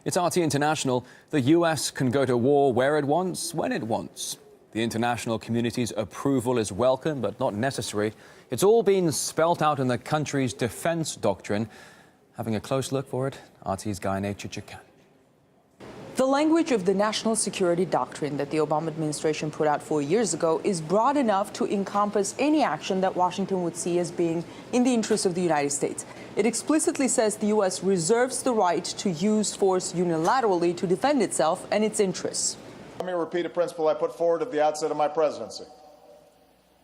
It's RT International. The US can go to war where it wants, when it wants. The international community's approval is welcome, but not necessary. It's all been spelt out in the country's defense doctrine. Having a close look for it, RT's Guy Chichikan. The language of the national security doctrine that the Obama administration put out 4 years ago is broad enough to encompass any action that Washington would see as being in the interest of the United States. It explicitly says the U.S. reserves the right to use force unilaterally to defend itself and its interests. Let me repeat a principle I put forward at the outset of my presidency.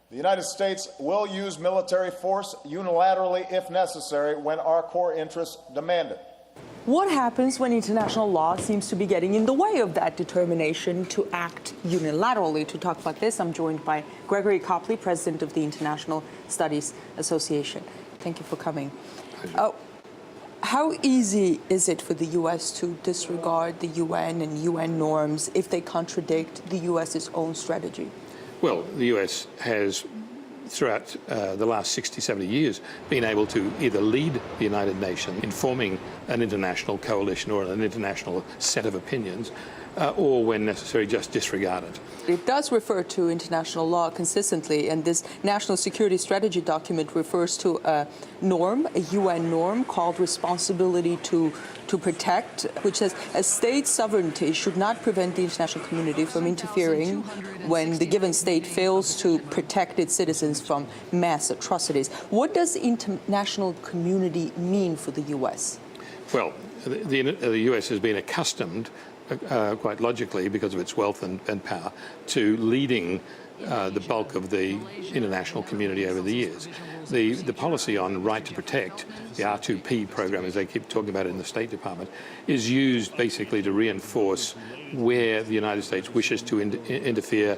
The United States will use military force unilaterally if necessary when our core interests demand it. What happens when international law seems to be getting in the way of that determination to act unilaterally? To talk about this, I'm joined by Gregory Copley, president of the International Studies Association. Thank you for coming. How easy is it for the U.S. to disregard the UN and UN norms if they contradict the U.S.'s own strategy? Well, the U.S. has, throughout the last 60, 70 years, been able to either lead the United Nations in forming an international coalition or an international set of opinions, or, when necessary, just disregard it. It does refer to international law consistently, and this national security strategy document refers to a norm, a UN norm called responsibility to protect, which says a state's sovereignty should not prevent the international community from interfering when the given state fails to protect its citizens from mass atrocities. What does the international community mean for the U.S.? Well, the U.S. has been accustomed, quite logically, because of its wealth and power, to leading the bulk of the international community over the years. The policy on right to protect, the R2P program, as they keep talking about it in the State Department, is used basically to reinforce where the United States wishes to interfere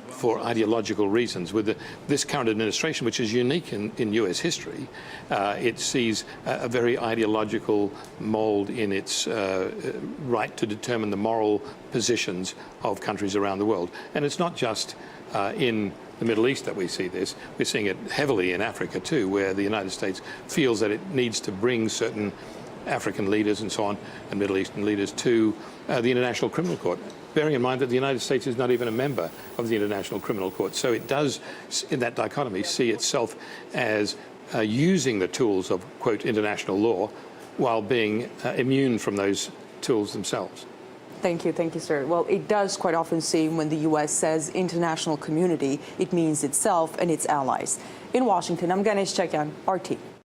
for ideological reasons. With this current administration, which is unique in U.S. history, it sees a very ideological mold in its right to determine the moral positions of countries around the world. And it's not just in the Middle East that we see this. We're seeing it heavily in Africa too, where the United States feels that it needs to bring certain African leaders and so on, and Middle Eastern leaders, to the International Criminal Court, bearing in mind that the United States is not even a member of the International Criminal Court. So it does, in that dichotomy, see itself as using the tools of, quote, international law while being immune from those tools themselves. Thank you, sir. Well, it does quite often seem when the U.S. says international community, it means itself and its allies. In Washington, I'm Guy Chichikan, RT.